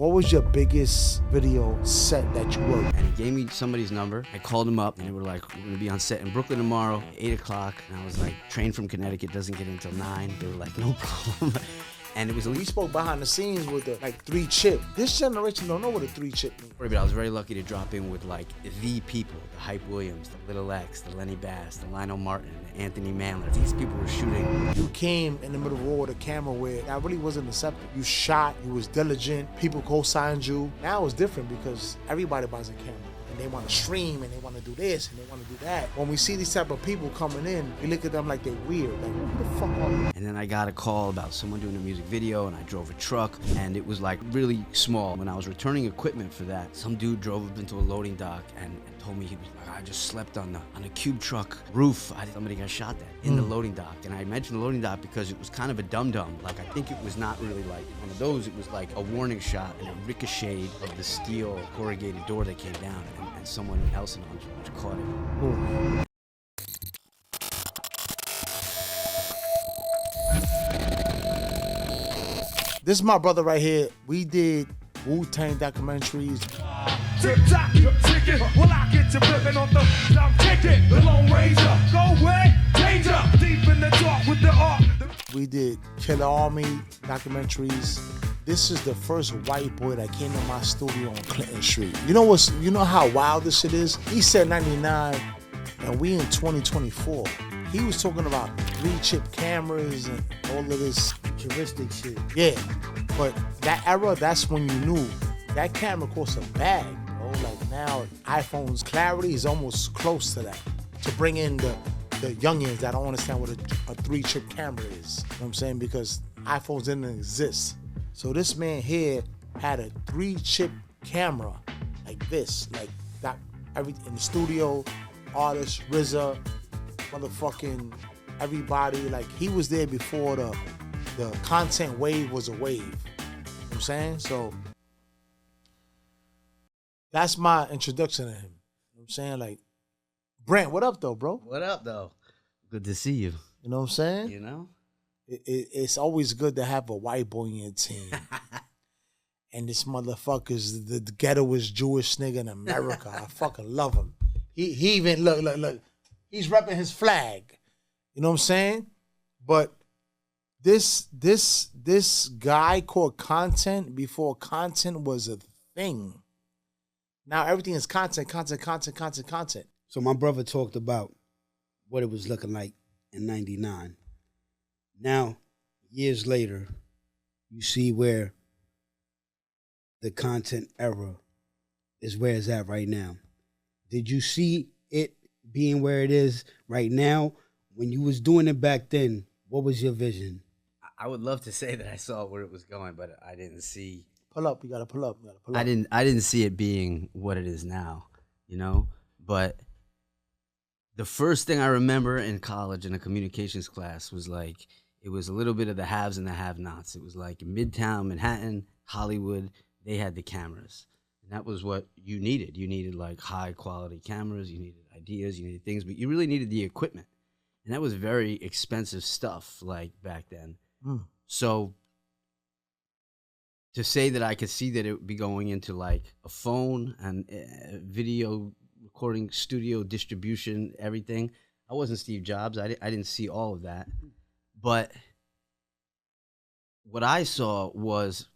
What was your biggest video set that you worked? And he gave me somebody's number. I called him up and they were like, we're gonna be on set in Brooklyn tomorrow, 8 o'clock. And I was like, train from Connecticut doesn't get in until 9. They were like, no problem. And it was We spoke behind the scenes with the 3 chip. This generation don't know what a 3 chip means. But I was very lucky to drop in with like the people, the Hype Williams, the Little X, the Lenny Bass, the Lionel Martin, the Anthony Mandler. These people were shooting. You came in the middle of the war with a camera where that really wasn't accepted. You shot, you was diligent, people co-signed you. Now it's different because everybody buys a camera. And they want to stream and they want to do this and they want to do that. When we see these type of people coming in, we look at them like they're weird. Like, who the fuck are you? And then I got a call about someone doing a music video and I drove a truck and it was like really small. When I was returning equipment for that, some dude drove up into a loading dock and told me, he was like, I just slept on a cube truck roof. Somebody got shot there in the loading dock. And I mentioned the loading dock because it was kind of a dum-dum. Like, I think it was not really like one of those. It was like a warning shot and it ricocheted of the steel corrugated door that came down and someone else in the entourage caught it. Ooh. This is my brother right here. We did Wu-Tang documentaries. Tick-tock, you're ticking. Well, I get you flipping on the I'm kicking. The Lone Ranger, go away, danger. Deep in the dark with the art. We did Killer Army documentaries. This is the first white boy that came to my studio on Clinton Street. You know how wild this shit is? He said 99 and we in 2024. He was talking about 3-chip cameras and all of this futuristic shit. Yeah, but that era, that's when you knew that camera cost a bag, bro. Like now, iPhone's clarity is almost close to that. To bring in the youngins that don't understand what a 3-chip camera is. You know what I'm saying? Because iPhones didn't exist. So this man here had a 3-chip camera like this, like got everything in the studio, artists, RZA, motherfucking everybody. Like he was there before the content wave was a wave. You know what I'm saying? So that's my introduction to him. You know what I'm saying? Like, Brant, what up though, bro? What up though? Good to see you. You know what I'm saying? You know? It's always good to have a white boy in your team. And this motherfucker's the ghettoest Jewish nigga in America. I fucking love him. He even look. He's repping his flag. You know what I'm saying? But this guy called content before content was a thing. Now everything is content. So my brother talked about what it was looking like in 99. Now, years later, you see where the content era is where it's at right now. Did you see it being where it is right now? When you was doing it back then, what was your vision? I would love to say that I saw where it was going, but I didn't see. Pull up. You gotta pull up. I didn't see it being what it is now, you know? But the first thing I remember in college in a communications class was like, it was a little bit of the haves and the have-nots. It was like Midtown, Manhattan, Hollywood, they had the cameras. And that was what you needed. You needed like high quality cameras, you needed ideas, you needed things, but you really needed the equipment. And that was very expensive stuff like back then. So to say that I could see that it would be going into like a phone and video recording studio distribution, everything. I wasn't Steve Jobs. I didn't see all of that. But what I saw was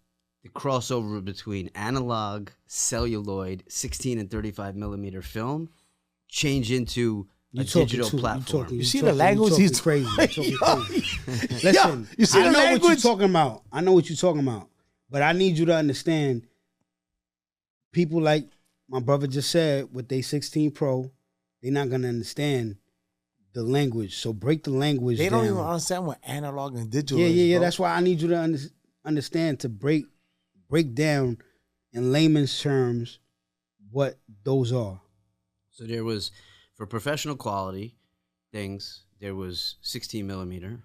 the crossover between analog, celluloid, 16 and 35 millimeter film change into a digital platform. You see the language? He's crazy. Listen, you see I the know language? what you're talking about. I know what you're talking about. But I need you to understand, people like my brother just said with their 16 Pro, they're not going to understand the language. So break the language down. They don't even understand what analog and digital is. Yeah. Bro. That's why I need you to understand to break down in layman's terms what those are. So there was, for professional quality things, there was 16 millimeter.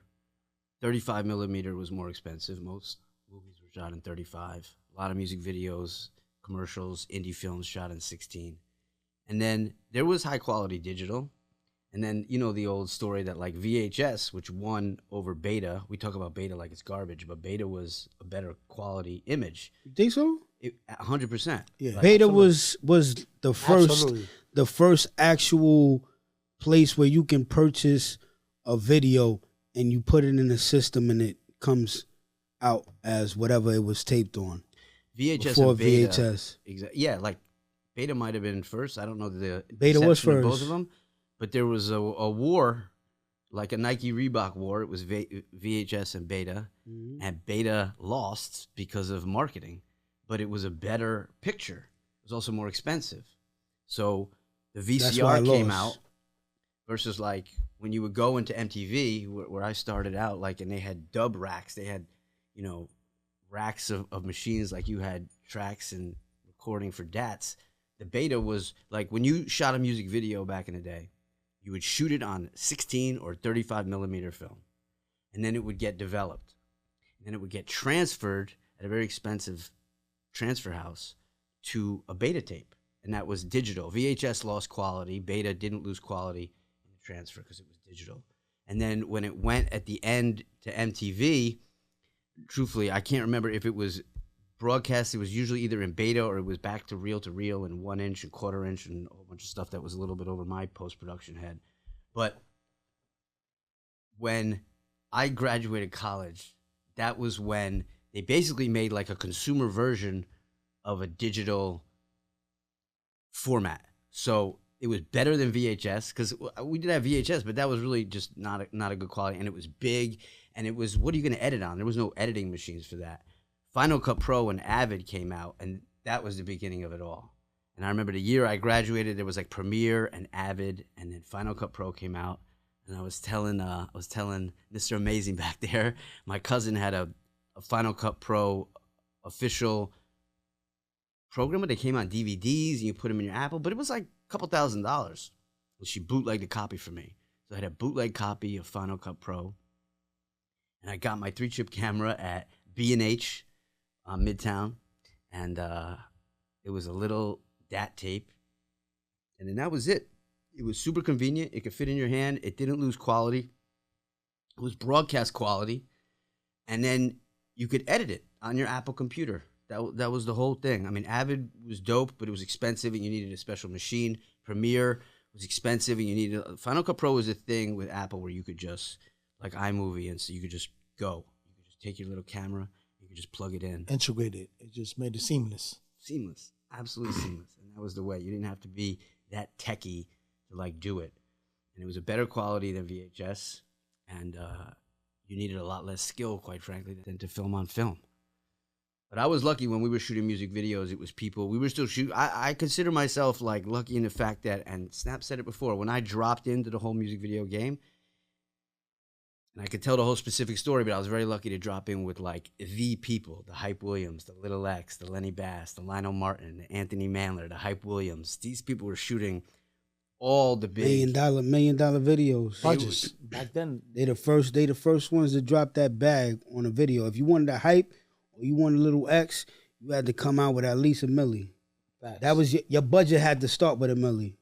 35 millimeter was more expensive. Most movies were shot in 35. A lot of music videos, commercials, indie films shot in 16. And then there was high quality digital. And then, you know, the old story that like VHS, which won over Beta. We talk about Beta like it's garbage, but Beta was a better quality image. You think so? 100%. Yeah. Like, Beta absolutely. was Absolutely. the first actual place where you can purchase a video and you put it in a system and it comes out as whatever it was taped on. VHS Before and Beta. VHS. Yeah, like Beta might have been first. I don't know the Beta was inception of both first. of them, but there was a war, like a Nike Reebok war. It was VHS and Beta, and Beta lost because of marketing, but it was a better picture. It was also more expensive. So the VCR came out versus like when you would go into MTV, where I started out, like, and they had dub racks. They had, you know, racks of machines, like you had tracks and recording for DATs. The Beta was like when you shot a music video back in the day, you would shoot it on 16 or 35 millimeter film, and then it would get developed, and then it would get transferred at a very expensive transfer house to a Beta tape, and that was digital. VHS lost quality. Beta didn't lose quality in the transfer because it was digital. And then when it went at the end to MTV, truthfully, I can't remember if it was broadcast. It was usually either in Beta or it was back to reel and 1 inch and quarter inch and a whole bunch of stuff that was a little bit over my post-production head. But when I graduated college, that was when they basically made like a consumer version of a digital format. So it was better than VHS because we did have VHS, but that was really just not a good quality. And it was big, and it was, what are you going to edit on? There was no editing machines for that. Final Cut Pro and Avid came out, and that was the beginning of it all. And I remember the year I graduated, there was like Premiere and Avid, and then Final Cut Pro came out. And I was telling Mr. Amazing back there, my cousin had a Final Cut Pro official program, but they came on DVDs and you put them in your Apple, but it was like a couple $1,000. And she bootlegged a copy for me. So I had a bootleg copy of Final Cut Pro, and I got my 3-chip camera at B&H on Midtown, and it was a little DAT tape, and then that was it. It was super convenient. It could fit in your hand. It didn't lose quality. It was broadcast quality, and then you could edit it on your Apple computer. That was the whole thing. I mean, Avid was dope, but it was expensive, and you needed a special machine. Premiere was expensive, and you needed Final Cut Pro was a thing with Apple where you could just, like iMovie, and so you could just go. You could just take your little camera, you could just plug it in. Integrated. It just made it seamless. Seamless. Absolutely seamless. And that was the way. You didn't have to be that techie to like do it. And it was a better quality than VHS, and you needed a lot less skill, quite frankly, than to film on film. But I was lucky when we were shooting music videos. It was people, we were still shooting. I consider myself like lucky in the fact that, and Snap said it before, when I dropped into the whole music video game, and I could tell the whole specific story, but I was very lucky to drop in with like the people, the Hype Williams, the Little X, the Lenny Bass, the Lionel Martin, the Anthony Mandler, the Hype Williams. These people were shooting all the big $1 million videos. Budgets. Back then. They the first ones to drop that bag on a video. If you wanted a Hype or you wanted a Little X, you had to come out with at least $1 million. Facts. That was your budget had to start with $1 million.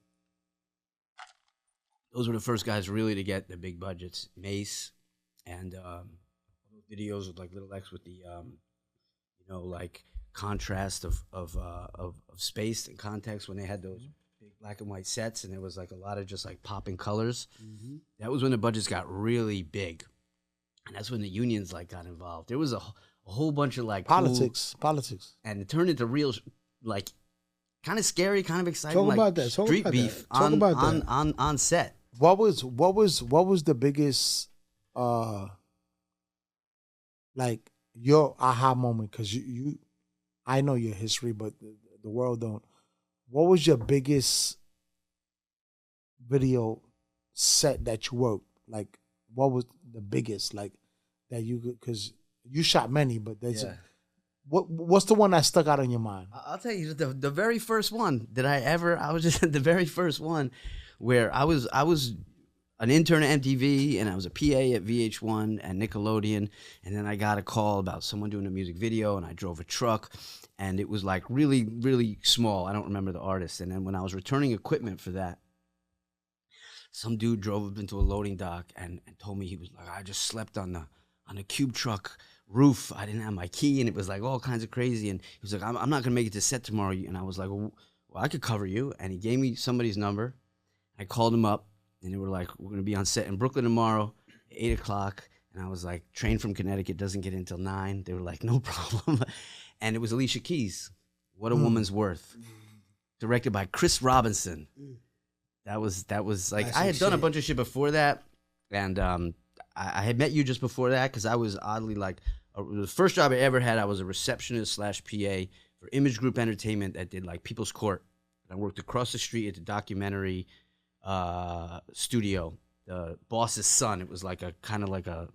Those were the first guys really to get the big budgets. Mace and videos with like Little X with the like contrast of space and context when they had those big black and white sets, and there was like a lot of just like popping colors. Mm-hmm. That was when the budgets got really big, and that's when the unions like got involved. There was a whole bunch of like politics, and it turned into real like kind of scary, kind of exciting. Talk like about that. Talk street about beef that. on set. What was the biggest like your aha moment? Because you I know your history, but the world don't. What was your biggest video set that you worked? Like, what was the biggest like that you could? Because you shot many, but there's what's the one that stuck out in your mind? I'll tell you the very first one that I was just the very first one where I was an intern at MTV, and I was a PA at VH1 and Nickelodeon, and then I got a call about someone doing a music video, and I drove a truck, and it was like really, really small. I don't remember the artist. And then when I was returning equipment for that, some dude drove up into a loading dock and told me, he was like, I just slept on the cube truck roof. I didn't have my key, and it was like all kinds of crazy. And he was like, I'm not gonna make it to set tomorrow. And I was like, well, I could cover you. And he gave me somebody's number. I called him up, and they were like, we're gonna be on set in Brooklyn tomorrow, 8 o'clock. And I was like, train from Connecticut doesn't get in until 9. They were like, no problem. And it was Alicia Keys, What a Woman's Worth, directed by Chris Robinson. That was like, I had done a bunch of shit before that, and I had met you just before that because I was oddly like, the first job I ever had, I was a receptionist / PA for Image Group Entertainment that did like People's Court. I worked across the street at the documentary studio, the boss's son. It was like a kind of like a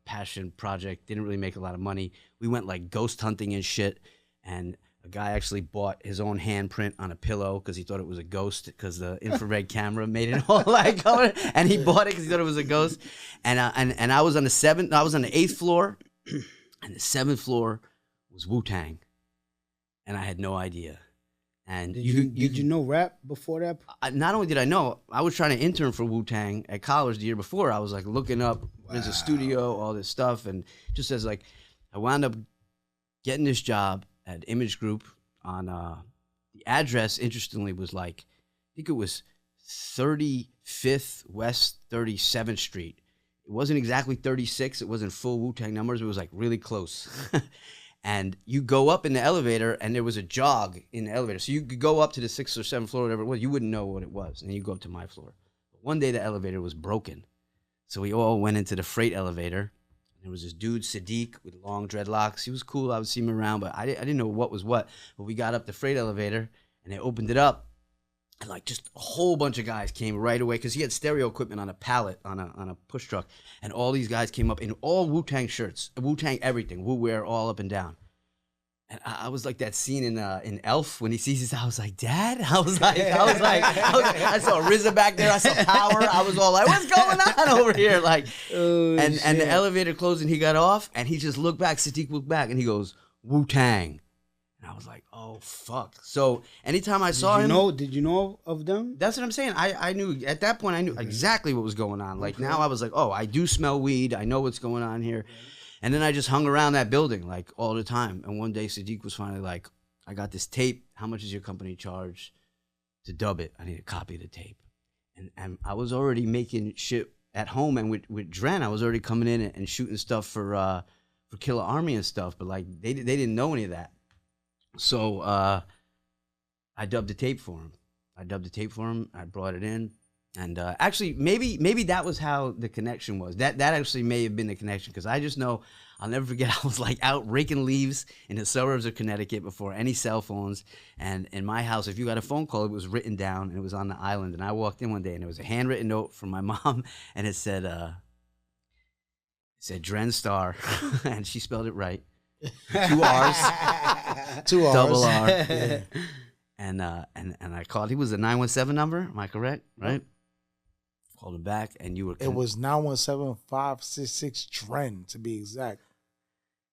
passion project. Didn't really make a lot of money. We went like ghost hunting and shit, and a guy actually bought his own handprint on a pillow because he thought it was a ghost because the infrared camera made it all like color, and he bought it because he thought it was a ghost. And I was on the 8th floor, and the 7th floor was Wu-Tang, and I had no idea. And did you know rap before that? Not only did I know, I was trying to intern for Wu-Tang at college the year before. I was like looking up, there's a studio, all this stuff, and just as like, I wound up getting this job at Image Group on the address. Interestingly, was like, I think it was 35th West 37th Street. It wasn't exactly 36. It wasn't full Wu-Tang numbers. It was like really close. And you go up in the elevator, and there was a jog in the elevator. So you could go up to the 6th or 7th floor, whatever it was. You wouldn't know what it was. And then you go up to my floor. But one day the elevator was broken. So we all went into the freight elevator. And there was this dude, Sadiq, with long dreadlocks. He was cool. I would see him around, but I didn't know what was what. But we got up the freight elevator, and they opened it up. And like just a whole bunch of guys came right away because he had stereo equipment on a pallet on a push truck, and all these guys came up in all Wu-Tang shirts, Wu-Tang everything, Wu-wear all up and down. And I was like that scene in Elf when he sees his. I was like, Dad. I was like, I saw RZA back there. I saw Power. I was all like, what's going on over here? Like, and the elevator closed and he got off and he just looked back. Sadiq looked back and he goes, Wu-Tang. And I was like, oh, fuck. So anytime I saw him. Did you know of them? That's what I'm saying. I knew, at that point, I knew exactly what was going on. Like now I was like, oh, I do smell weed. I know what's going on here. And then I just hung around that building like all the time. And one day Sadiq was finally like, I got this tape. How much does your company charge to dub it? I need a copy of the tape. And I was already making shit at home. And with Dren, I was already coming in and shooting stuff for Killer Army and stuff. But like they didn't know any of that. So I dubbed the tape for him. I brought it in, and actually, maybe that was how the connection was. That actually may have been the connection because I just know I'll never forget. I was like out raking leaves in the suburbs of Connecticut before any cell phones, and in my house, if you got a phone call, it was written down and it was on the island. And I walked in one day and there was a handwritten note from my mom, and it said Dren Starr, and she spelled it right. 2 R's. 2 R's. Double R. Yeah. And I called. He was a 917 number. Am I correct? Right. Called him back, and you were. It was 917-566 Dren to be exact.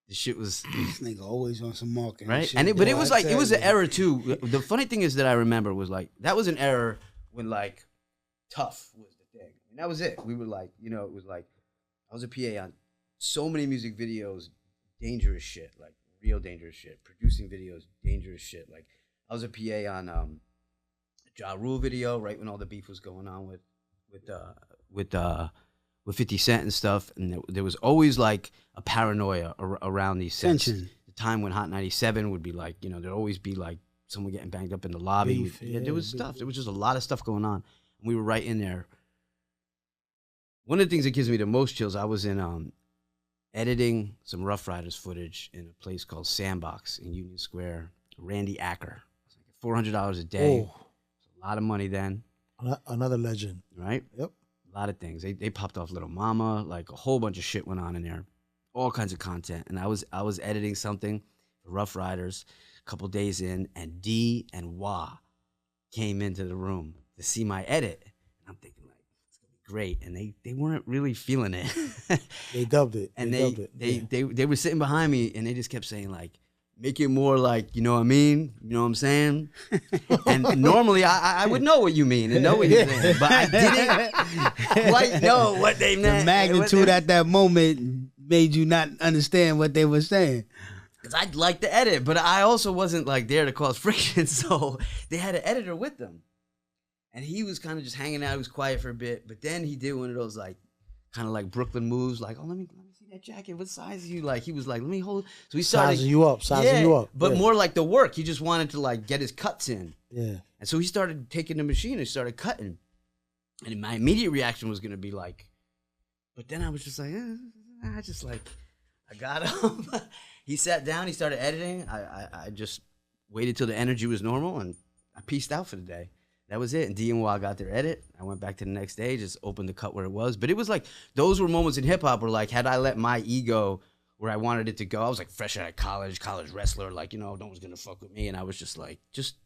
The shit was. This nigga always on some marketing. Right, shit. and it was like it was an error too. The funny thing is that I remember was like that was an error when like Tough was the thing. And that was it. We were like, it was like I was a PA on so many music videos. Dangerous shit, like real dangerous shit. Producing videos, dangerous shit. Like I was a PA on a Ja Rule video, right when all the beef was going on with 50 Cent and stuff, and there was always like a paranoia around these sets. The time when Hot 97 would be like, there'd always be like someone getting banged up in the lobby. Beef, there was stuff. There was just a lot of stuff going on, and we were right in there. One of the things that gives me the most chills, I was in editing some Rough Riders footage in a place called Sandbox in Union Square. Randy Acker. It was like $400 a day. Oh. A lot of money then. Another legend. Right? Yep. A lot of things. They popped off Little Mama. Like a whole bunch of shit went on in there. All kinds of content. And I was editing something for Rough Riders a couple days in, and D and Wah came into the room to see my edit. And I'm thinking, great, and they weren't really feeling it. They dubbed it. And they were sitting behind me, and they just kept saying like, make it more like, you know what I mean? You know what I'm saying? And normally I would know what you mean and know what you're saying, but I didn't quite know what they meant. The magnitude at that moment, made you not understand what they were saying? Because I'd like to edit, but I also wasn't like there to cause friction, so they had an editor with them. And he was kind of just hanging out. He was quiet for a bit, but then he did one of those like kind of like Brooklyn moves, like, oh, let me see that jacket. What size are you? Like, he was like, let me hold. So he started sizing you up, but more like the work. He just wanted to like get his cuts in. Yeah. And so he started taking the machine and started cutting. And my immediate reaction was gonna be like, but then I was just like, I got him. He sat down. He started editing. I just waited till the energy was normal, and I peaced out for the day. That was it. And Jae'won got their edit. I went back to the next day, just opened the cut where it was. But it was like, those were moments in hip hop where like, had I let my ego where I wanted it to go, I was like fresh out of college wrestler, like, no one's gonna fuck with me. And I was just like, just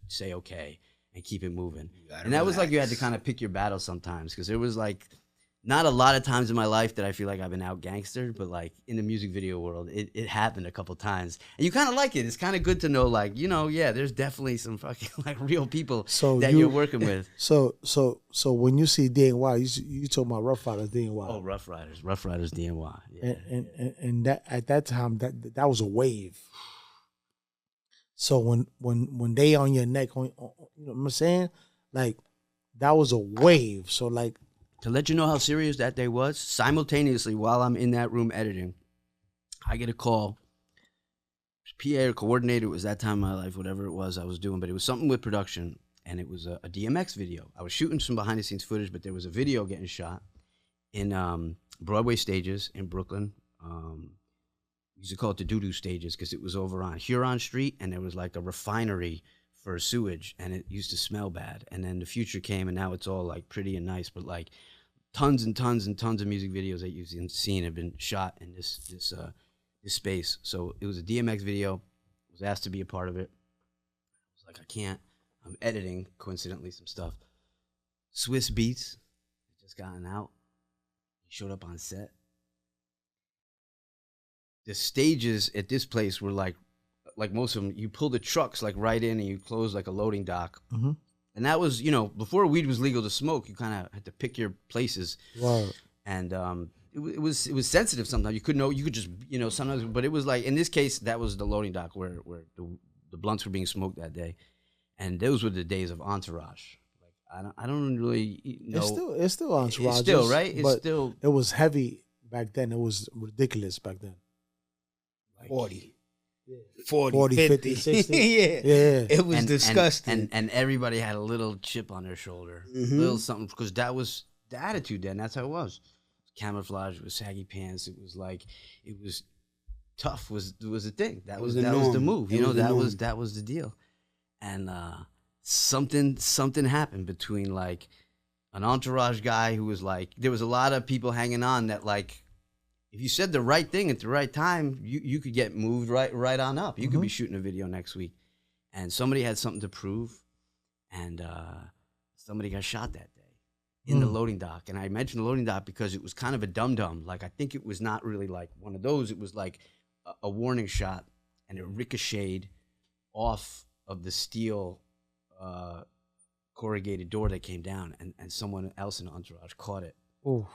say okay and keep it moving. And that was like, you had to kind of pick your battle sometimes, because there was like, not a lot of times in my life that I feel like I've been out gangstered, but like in the music video world, it happened a couple times. And you kind of like it. It's kind of good to know, like, yeah, there's definitely some fucking like real people you're working with. So when you see Jae'won, you talking about Rough Riders Jae'won. Oh, Rough Riders Jae'won. Yeah. And that at that time that was a wave. So when they on your neck, you know what I'm saying? Like, that was a wave. So like, to let you know how serious that day was, simultaneously while I'm in that room editing, I get a call. PA or coordinator, it was that time in my life, whatever it was I was doing, but it was something with production, and it was a DMX video. I was shooting some behind the scenes footage, but there was a video getting shot in Broadway stages in Brooklyn. We used to call it the doo-doo stages because it was over on Huron Street, and there was like a refinery for sewage, and it used to smell bad. And then the future came, and now it's all like pretty and nice, but like tons and tons and tons of music videos that you've seen have been shot in this space. So it was a DMX video. I was asked to be a part of it. I was like, I can't. I'm editing, coincidentally, some stuff. Swiss Beats had just gotten out. He showed up on set. The stages at this place were like most of them, you pull the trucks like right in and you close like a loading dock. Mm-hmm. And that was, before weed was legal to smoke, you kind of had to pick your places. Wow. And it was sensitive sometimes. You could just, sometimes, but it was like, in this case, that was the loading dock where the blunts were being smoked that day. And those were the days of Entourage. Like, I don't really know. It's still Entourage. It's still, right? It's still. It was heavy back then. It was ridiculous back then. Like, 40, 50, 60. Yeah. It was disgusting. And everybody had a little chip on their shoulder. Mm-hmm. A little something, because that was the attitude then. That's how it was. Camouflage with saggy pants. It was like, it was tough was the thing. That was the move. That was the deal. And something happened between like an Entourage guy who was like, there was a lot of people hanging on that like, if you said the right thing at the right time, you could get moved right on up. You could be shooting a video next week. And somebody had something to prove, and somebody got shot that day in the loading dock. And I mentioned the loading dock because it was kind of a dum-dum. Like, I think it was not really like one of those. It was like a warning shot, and it ricocheted off of the steel corrugated door that came down, and someone else in the Entourage caught it. Ooh.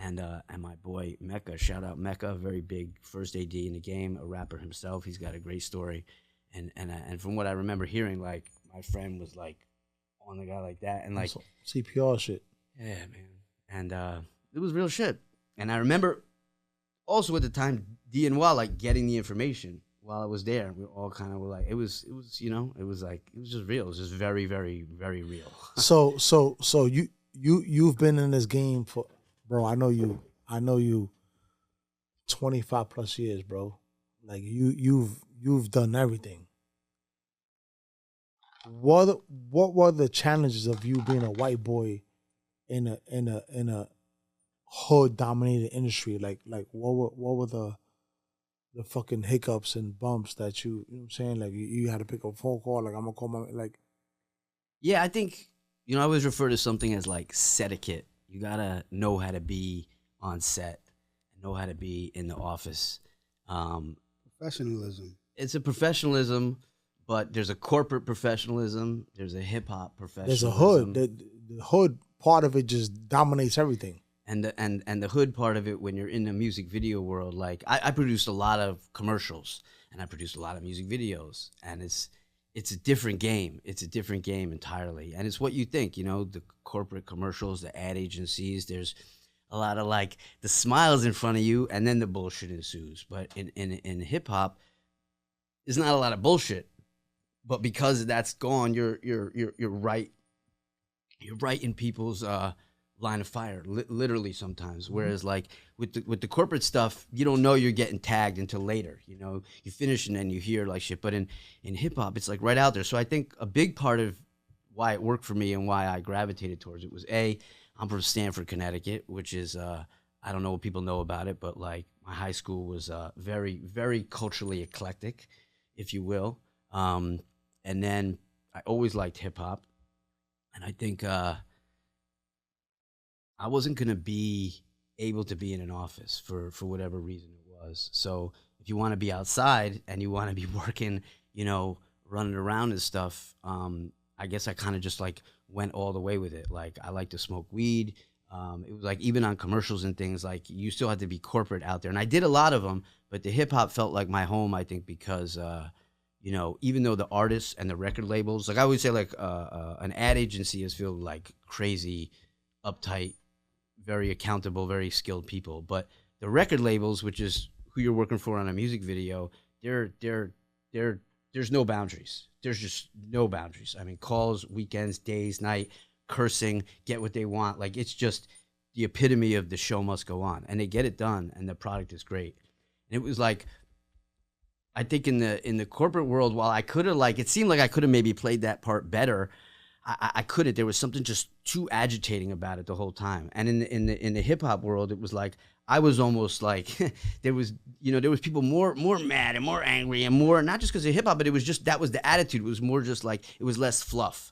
And my boy Mecca, shout out Mecca, a very big first AD in the game, a rapper himself. He's got a great story, and from what I remember hearing, like, my friend was like on the guy like that, and like CPR shit. Yeah, man, and it was real shit. And I remember also at the time Jae'won like getting the information while I was there. We all kind of were like, it was like it was just real. It was just very, very, very real. So you've been in this game for. Bro, I know you 25 plus years, bro. Like, you've done everything. What were the challenges of you being a white boy in a hood dominated industry? Like what were the fucking hiccups and bumps that you know what I'm saying? Like, you had to pick up a phone call, like, I'm gonna call my, like. Yeah, I think, I always refer to something as like etiquette. You gotta know how to be on set, know how to be in the office. Professionalism. It's a professionalism, but there's a corporate professionalism. There's a hip hop professionalism. There's a hood. The hood part of it just dominates everything. and the hood part of it when you're in the music video world. Like I produced a lot of commercials and I produced a lot of music videos, and it's a different game. It's a different game entirely, and it's what you think. You know, the corporate commercials, the ad agencies. There's a lot of like the smiles in front of you, and then the bullshit ensues. But in hip hop, there's not a lot of bullshit. But because that's gone, you're right. You're right in people's line of fire, literally sometimes. Whereas like with the corporate stuff, you don't know you're getting tagged until later. You know, you finish and then you hear like shit. But in hip hop, it's like right out there. So I think a big part of why it worked for me and why I gravitated towards it was I'm from Stamford, Connecticut, which is I don't know what people know about it, but like my high school was very, very culturally eclectic, if you will. And then I always liked hip hop, and I think I wasn't gonna be able to be in an office for whatever reason it was. So if you want to be outside and you want to be working, you know, running around and stuff, I guess I kind of just like went all the way with it. Like I like to smoke weed. It was like even on commercials and things, like you still had to be corporate out there, and I did a lot of them. But the hip hop felt like my home, I think, because you know, even though the artists and the record labels, like I always say, like an ad agency is feel like crazy, uptight, very accountable, very skilled people. But the record labels, which is who you're working for on a music video, there's no boundaries. There's just no boundaries. I mean, calls, weekends, days, night, cursing, get what they want. Like it's just the epitome of the show must go on, and they get it done, and the product is great. And it was like, I think in the corporate world, while I could have it seemed like I could have maybe played that part better. I couldn't. There was something just too agitating about it the whole time. And in the hip hop world, it was like I was almost like there was people more mad and more angry and more, not just because of hip hop, but it was just that was the attitude. It was more just like it was less fluff,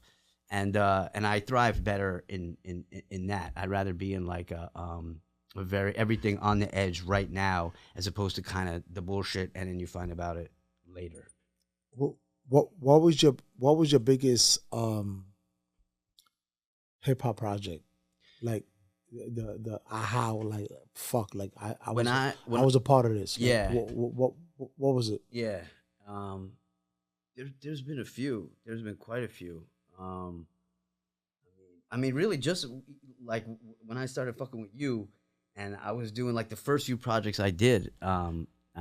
and I thrived better in that. I'd rather be in like a very everything on the edge right now, as opposed to kind of the bullshit and then you find about it later. What was your biggest hip hop project? Like the aha, like fuck, like I was a part of this. Like, yeah. What was it? Yeah. There's been a few. There's been quite a few. I mean, really, just like when I started fucking with you, and I was doing like the first few projects I did. I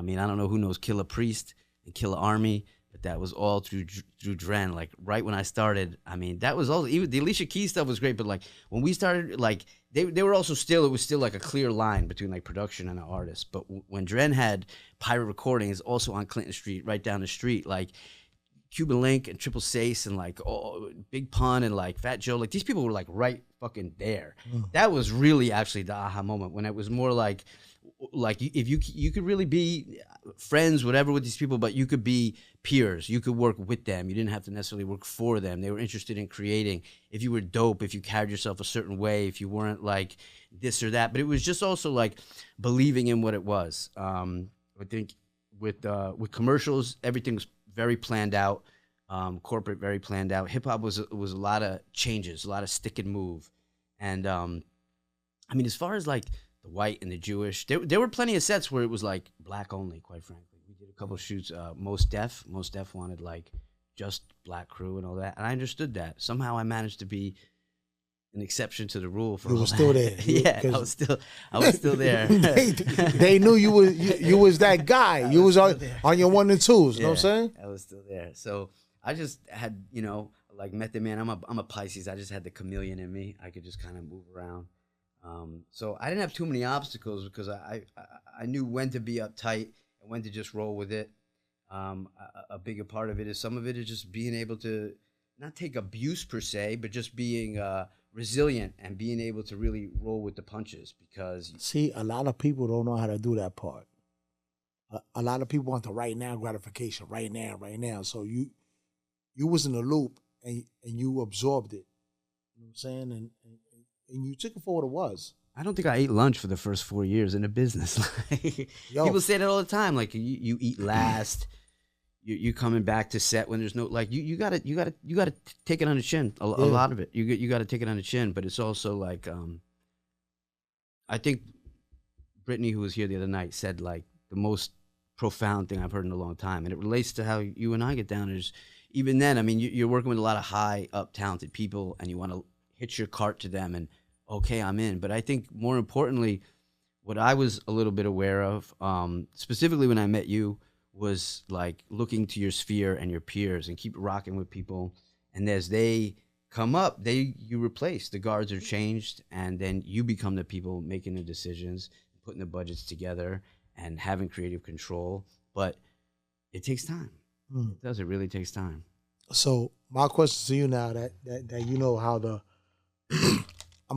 mean, I don't know who knows Killer Priest and Killer Army, but that was all through Dren. Like right when I started, I mean, that was all. Even the Alicia Keys stuff was great, but like when we started, like they were also still. It was still like a clear line between like production and an artist. But when Dren had Pirate Recordings, also on Clinton Street, right down the street, like Cuban Link and Triple Sace and like Big Pun and like Fat Joe, like these people were like right fucking there. That was really actually the aha moment, when it was more like if you could really be friends, whatever, with these people, but you could be peers. You could work with them. You didn't have to necessarily work for them. They were interested in creating. If you were dope, if you carried yourself a certain way, if you weren't like this or that, but it was just also like believing in what it was. I think with commercials, everything was very planned out. Corporate, very planned out. Hip hop was a lot of changes, a lot of stick and move. And I mean, as far as like the white and the Jewish, there were plenty of sets where it was like black only, quite frankly. We did a couple of shoots. Most Def wanted like just black crew and all that, and I understood that. Somehow I managed to be an exception to the rule. For you were still there. Yeah, I was still there. they knew you was that guy. You was on your 1 and 2s. You know what I'm saying? I was still there. So I just had, like Method Man. I'm a Pisces. I just had the chameleon in me. I could just kind of move around. So I didn't have too many obstacles because I knew when to be uptight and when to just roll with it. A bigger part of it is, some of it is just being able to not take abuse per se, but just being resilient and being able to really roll with the punches. Because see, a lot of people don't know how to do that part. A lot of people want the right now gratification, right now. So you was in the loop and you absorbed it. You know what I'm saying? And you took it for what it was. I don't think I ate lunch for the first 4 years in a business. People say that all the time. Like you eat last. You coming back to set when there's no, like you gotta take it on the chin. A lot of it. You gotta take it on the chin. But it's also like I think Brittany, who was here the other night, said like the most profound thing I've heard in a long time, and it relates to how you and I get down. Is even then, I mean, you're working with a lot of high up talented people, and you want to hitch your cart to them, and okay, I'm in. But I think more importantly, what I was a little bit aware of, specifically when I met you, was like looking to your sphere and your peers and keep rocking with people, and as they come up, you replace. The guards are changed, and then you become the people making the decisions, putting the budgets together, and having creative control. But it takes time. It does. It really takes time. So my question to you now that you know how the I'm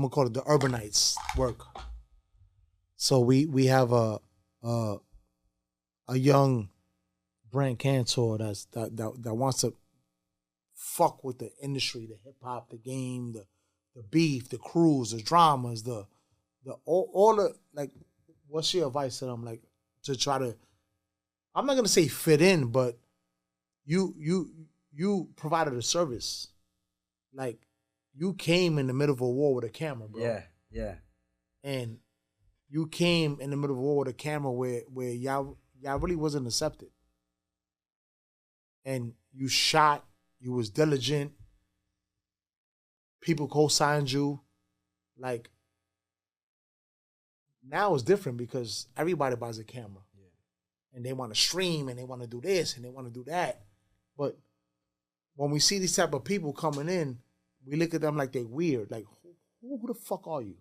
gonna call it the urbanites work. So we have a young Brant Kantor that wants to fuck with the industry, the hip hop, the game, the beef, the crews, the dramas, the all the like. What's your advice to them? Like to try to, I'm not gonna say fit in, but you provided a service. Like you came in the middle of a war with a camera, bro. Yeah. And you came in the middle of a war with a camera where y'all really wasn't accepted. And you shot. You was diligent. People co-signed you. Like, now it's different because everybody buys a camera. Yeah. And they want to stream and they want to do this and they want to do that. But when we see these type of people coming in, we look at them like they weird. Like, who the fuck are you?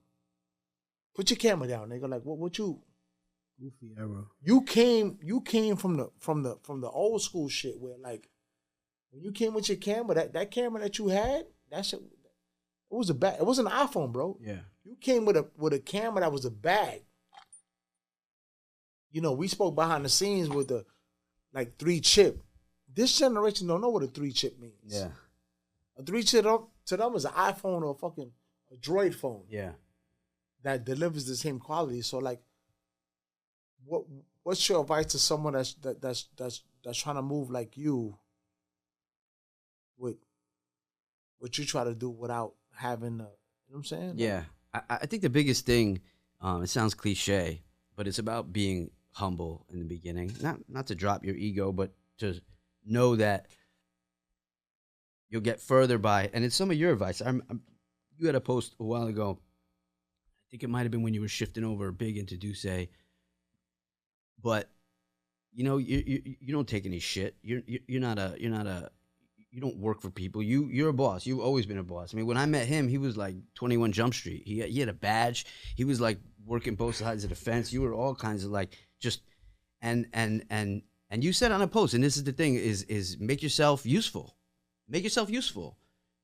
Put your camera down. They go like, what you? Goofy era. You came from the old school shit where like, when you came with your camera, that camera that you had, that shit, it was an iPhone, bro. Yeah. You came with a camera that was a bag. You know, we spoke behind the scenes with the like 3-chip. This generation don't know what a 3-chip means. Yeah. A 3-chip to them is an iPhone or a Droid phone. Yeah. That delivers the same quality. So like, what's your advice to someone that's trying to move like you? With what you try to do without having you know what I'm saying? Yeah. I think the biggest thing, it sounds cliche, but it's about being humble in the beginning. Not to drop your ego, but to know that you'll get further by, and it's some of your advice. You had a post a while ago, I think it might have been when you were shifting over big into Duce, but you know, you don't take any shit. You don't work for people. You're a boss. You've always been a boss. I mean, when I met him, he was like 21 Jump Street. He had a badge. He was like working both sides of the fence. You were all kinds of like just and you said on a post, and this is the thing, is make yourself useful. Make yourself useful.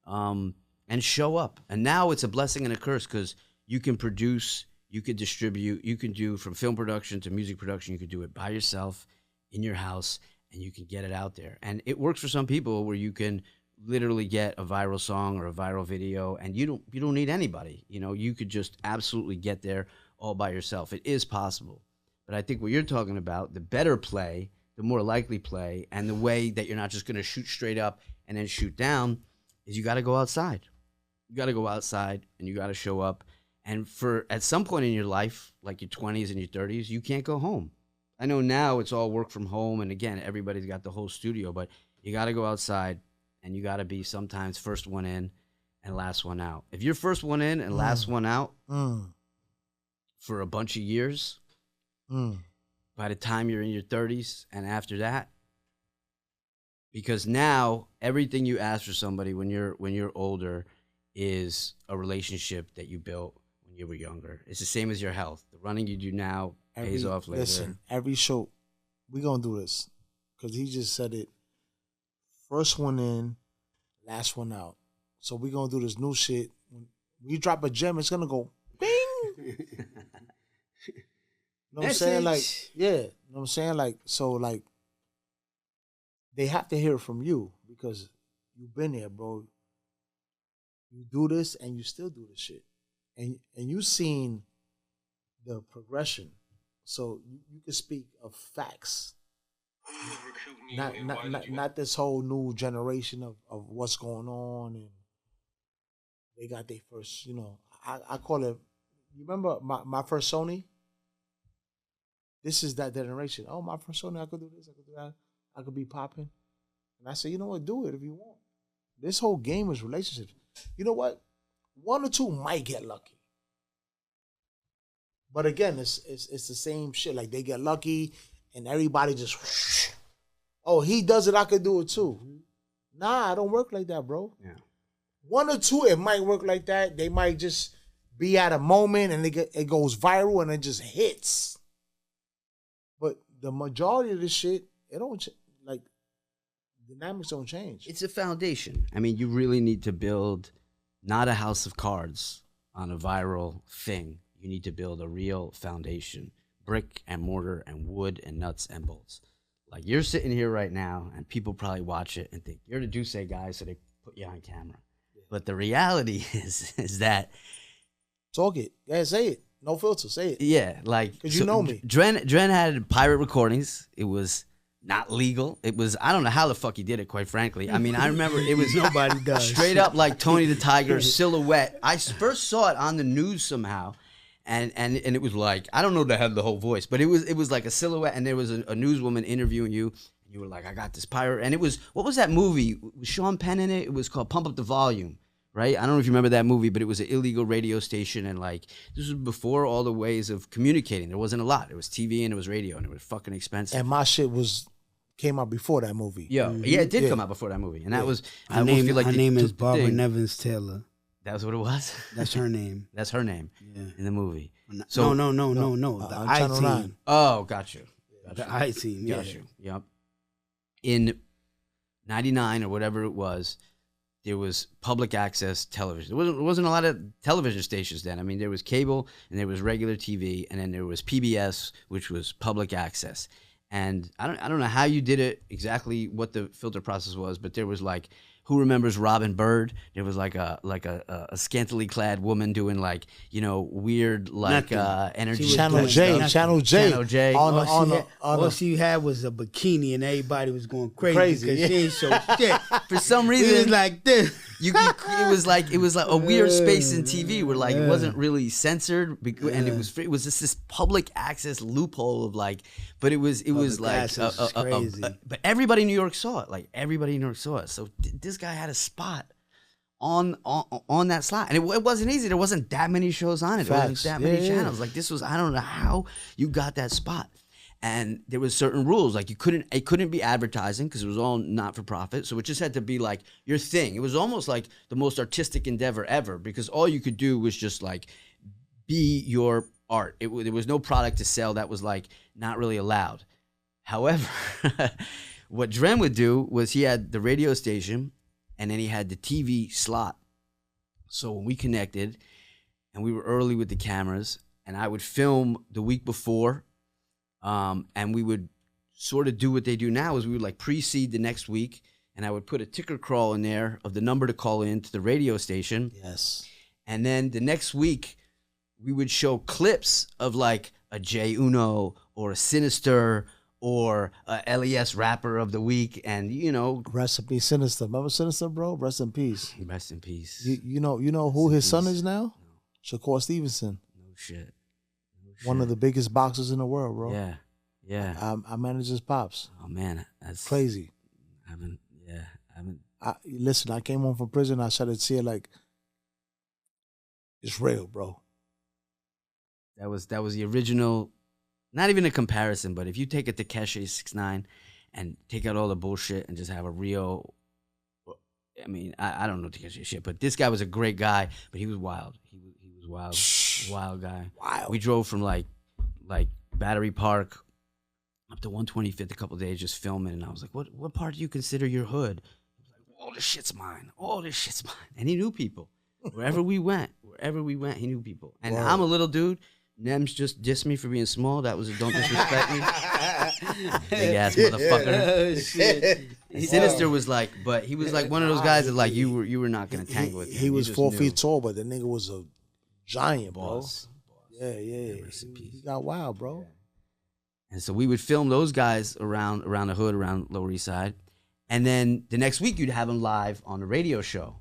And show up. And now it's a blessing and a curse because you can produce, you can distribute, you can do from film production to music production, you can do it by yourself in your house. And you can get it out there. And it works for some people where you can literally get a viral song or a viral video and you don't need anybody. You know, you could just absolutely get there all by yourself. It is possible. But I think what you're talking about, the better play, the more likely play, and the way that you're not just going to shoot straight up and then shoot down is you got to go outside. You got to go outside and you got to show up. And at some point in your life, like your 20s and your 30s, you can't go home. I know now it's all work from home, and again, everybody's got the whole studio, but you got to go outside, and you got to be sometimes first one in and last one out. If you're first one in and last one out for a bunch of years, by the time you're in your 30s and after that, because now everything you ask for somebody when you're older is a relationship that you built when you were younger. It's the same as your health. The running you do now pays off later. Listen, every show, we gonna do this because he just said it. First one in, last one out. So we gonna do this new shit. When we drop a gem, it's gonna go bing. You know what I'm saying? Like, yeah. You know what I'm saying? Like, so like, they have to hear it from you because you've been there, bro. You do this and you still do this shit, and you seen the progression. So you can speak of facts, not this whole new generation of what's going on, and they got their first, you know, I call it, You remember my first Sony? This is that generation. Oh, my first Sony, I could do this, I could do that, I could be popping. And I said, you know what, do it if you want. This whole game is relationships. You know what? One or two might get lucky. But again, it's the same shit. Like they get lucky and everybody just, oh, he does it, I could do it too. Nah, I don't work like that, bro. Yeah. One or two, it might work like that. They might just be at a moment and it goes viral and it just hits. But the majority of this shit, it don't like dynamics don't change. It's a foundation. I mean, you really need to build not a house of cards on a viral thing. You need to build a real foundation, brick and mortar and wood and nuts and bolts. Like you're sitting here right now and people probably watch it and think you're the Duce guy, so they put you on camera. But the reality is that talk it. Yeah, say it. No filter. Say it. Yeah, like because you know me. Dren had pirate recordings. It was not legal. It was, I don't know how the fuck he did it, quite frankly. I mean, I remember it was nobody does straight up like Tony the Tiger silhouette. I first saw it on the news somehow. And it was like, I don't know to have the whole voice, but it was like a silhouette, and there was a newswoman interviewing you, and you were like, I got this pirate. And it was, what was that movie? Was Sean Penn in it? It was called Pump Up the Volume, right? I don't know if you remember that movie, but it was an illegal radio station, and like, this was before all the ways of communicating. There wasn't a lot. It was TV and it was radio, and it was fucking expensive. And my shit came out before that movie. Yeah, it did come out before that movie. And that was, her name is Barbara Nevins Taylor. That's what it was? That's her name. That's her name in the movie. So, no. The I-Team. Oh, got you. The I-Team, yeah. Got you. Yep. In 99 or whatever it was, there was public access television. There wasn't a lot of television stations then. I mean, there was cable and there was regular TV, and then there was PBS, which was public access. And I don't know how you did it, exactly what the filter process was, but there was like, who remembers Robin Bird? There was like a scantily clad woman doing like, you know, weird like energy. Channel J. All she had was a bikini and everybody was going crazy because she ain't so shit. For some reason, it was like this. It was like a weird space in TV where like it wasn't really censored, and it was just this public access loophole of like, but it was like crazy. But everybody in New York saw it. Like everybody in New York saw it. So this guy had a spot on that slot, and it wasn't easy. There wasn't that many shows on it. There wasn't that many channels. Like this was, I don't know how you got that spot. And there was certain rules, like it couldn't be advertising because it was all not for profit. So it just had to be like your thing. It was almost like the most artistic endeavor ever because all you could do was just like be your art. There was no product to sell that was like not really allowed. However, what Dren would do was he had the radio station and then he had the TV slot. So when we connected and we were early with the cameras and I would film the week before. And we would sort of do what they do now is we would like precede the next week, and I would put a ticker crawl in there of the number to call in to the radio station. Yes. And then the next week, we would show clips of like a Jae'won or a Sinister or a LES rapper of the week, and you know. Rest in peace, Sinister. Remember Sinister, bro? Rest in peace. Rest in peace. You know who his son is now? No. Shakur Stevenson. No shit. One of the biggest boxers in the world, bro. Yeah. I manage his pops. Oh man, that's crazy. I haven't. Listen, I came home from prison. I started to see it like it's real, bro. That was the original. Not even a comparison, but if you take a Takeshi 6ix9ine and take out all the bullshit and just have a real. I mean, I don't know Takeshi shit, but this guy was a great guy, but he was wild. He was wild. Wild guy. Wild. We drove from like Battery Park up to 125th a couple of days just filming, and I was like, what part do you consider your hood? He was like, all this shit's mine. All this shit's mine. And he knew people. Wherever we went, he knew people. And Whoa. I'm a little dude. Nems just dissed me for being small. That was a don't disrespect me. Big ass motherfucker. Oh, shit. Sinister was like, but he was like one of those guys that like you were not gonna tangle with him. He was You just 4 knew. feet tall, but the nigga was a giant, bro. Boss. Yeah. He got wild, bro. And so we would film those guys around the hood, around Lower East Side. And then the next week you'd have them live on the radio show.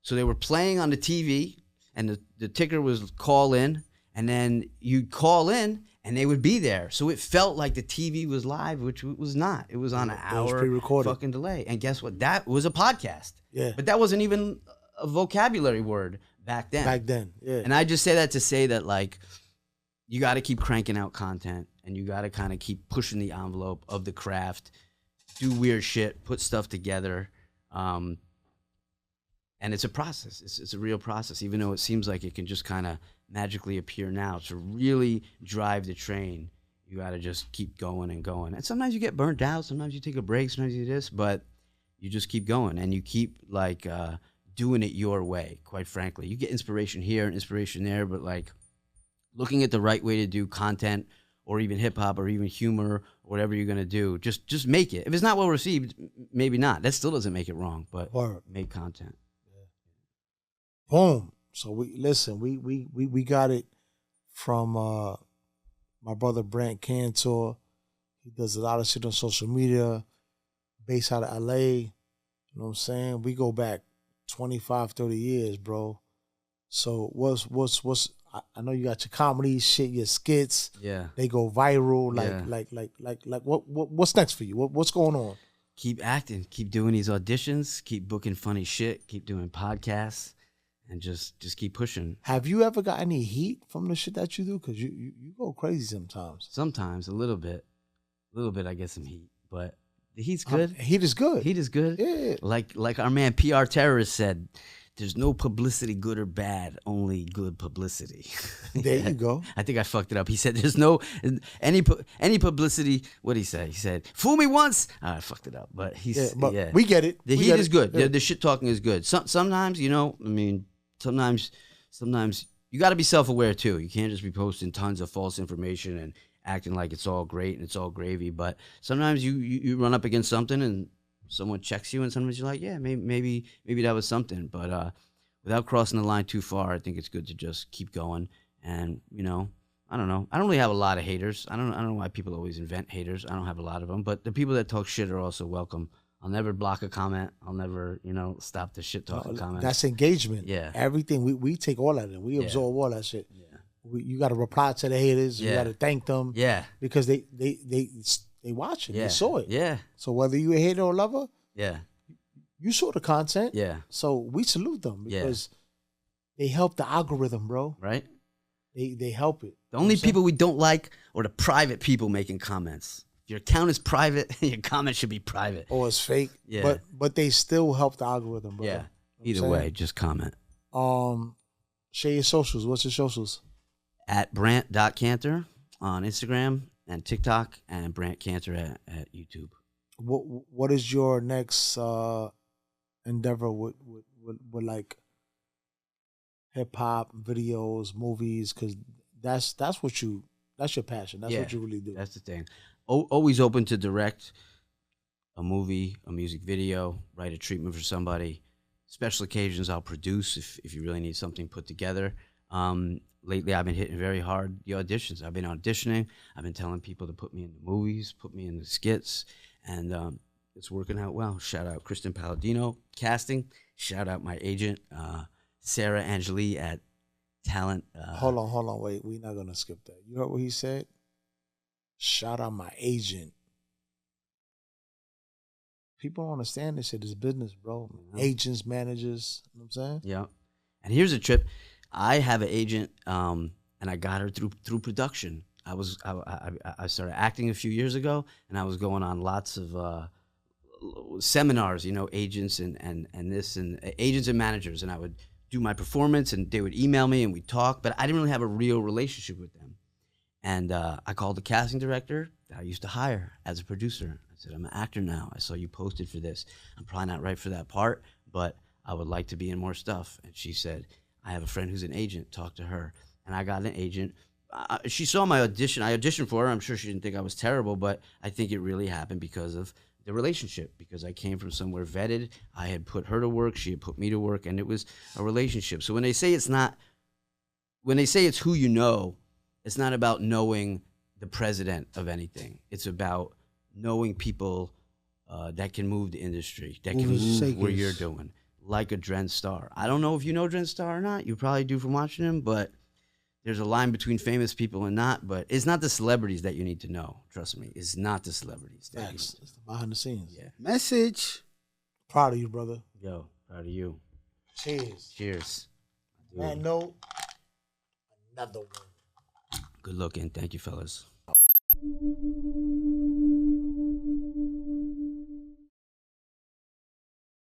So they were playing on the TV, and the ticker was call in, and then you'd call in and they would be there. So it felt like the TV was live, which it was not. It was on an hour pre-recorded. fucking delay. And guess what? That was a podcast. Yeah. But that wasn't even a vocabulary word back then. Yeah. And I just say that to say that, like, you got to keep cranking out content, and you got to kind of keep pushing the envelope of the craft, do weird shit, put stuff together. And it's a process. It's a real process, even though it seems like it can just kind of magically appear now. To really drive the train, you got to just keep going and going. And sometimes you get burnt out. Sometimes you take a break. Sometimes you do this, but you just keep going, and you keep, like, doing it your way, quite frankly. You get inspiration here and inspiration there, but, like, looking at the right way to do content, or even hip-hop, or even humor, or whatever you're going to do, just make it. If it's not well received, maybe not. That still doesn't make it wrong, but make content. Boom. So we got it from my brother Brant Kantor. He does a lot of shit on social media, based out of LA. You know what I'm saying? We go back 25, 30 years, bro. So what's I know you got your comedy shit, your skits. Yeah. They go viral. Yeah. Like what's next for you? What's going on? Keep acting, keep doing these auditions, keep booking funny shit, keep doing podcasts, and just keep pushing. Have you ever got any heat from the shit that you do? Because you go crazy sometimes. Sometimes, a little bit I get some heat, but the heat's good. Heat is good. Heat is good. Yeah. Like our man PR Terrorist said, there's no publicity good or bad, only good publicity. There you go. I think I fucked it up. He said there's no any publicity. What did he say? He said, fool me once. I fucked it up, but we get it. The heat is good. Yeah. The shit talking is good. Sometimes, you know, I mean, sometimes you got to be self-aware too. You can't just be posting tons of false information and acting like it's all great and it's all gravy. But sometimes you run up against something and someone checks you, and sometimes you're like, yeah, maybe that was something. But without crossing the line too far, I think it's good to just keep going. And, you know, I don't know. I don't really have a lot of haters. I don't know why people always invent haters. I don't have a lot of them. But the people that talk shit are also welcome. I'll never block a comment. I'll never, you know, stop the shit talking comments. That's engagement. Yeah. Everything, we take all of it. We absorb all that shit. Yeah. You got to reply to the haters. You got to thank them. Yeah. Because they watch it. Yeah. They saw it. Yeah. So whether you a hater or lover, you saw the content. Yeah. So we salute them because they help the algorithm, bro. Right. They help it. The only people we don't like are the private people making comments. If your account is private, your comment should be private. Or it's fake. Yeah. But they still help the algorithm, bro. Yeah. Either way, just comment. Share your socials. What's your socials? At Brant.Kantor on Instagram and TikTok, and Brant Kantor at YouTube. What is your next endeavor with like hip hop videos, movies? Because that's your passion. That's what you really do. That's the thing. Always open to direct a movie, a music video, write a treatment for somebody. Special occasions I'll produce if you really need something put together. Lately I've been hitting very hard the auditions. I've been auditioning. I've been telling people to put me in the movies, put me in the skits, and it's working out well. Shout out Kristen Palladino, casting. Shout out my agent, Sarah Angeli at Talent. Hold on, wait. We're not gonna skip that. You heard what he said? Shout out my agent. People don't understand this shit. It's business, bro. Agents, managers. You know what I'm saying? Yeah. And here's a trip. I have an agent, and I got her through production. I started acting a few years ago, and I was going on lots of seminars, you know, agents and this and agents and managers, and I would do my performance, and they would email me, and we'd talk, but I didn't really have a real relationship with them. And I called the casting director that I used to hire as a producer. I said, I'm an actor now. I saw you posted for this. I'm probably not right for that part, but I would like to be in more stuff. And she said, I have a friend who's an agent. Talk to her. And I got an agent. She saw my audition. I auditioned for her. I'm sure she didn't think I was terrible, but I think it really happened because of the relationship, because I came from somewhere vetted. I had put her to work. She had put me to work, and it was a relationship. So when they say it's who you know, it's not about knowing the president of anything. It's about knowing people that can move the industry, that can move where you're doing, like a Dren Starr. I don't know if you know Dren Starr or not. You probably do from watching him, but there's a line between famous people and not, but it's not the celebrities that you need to know. Trust me, it's not the celebrities. Thanks. It's the behind the scenes. Yeah. Message. Proud of you, brother. Yo, proud of you. Cheers. Cheers. Man, no. Another one. Good looking. Thank you, fellas.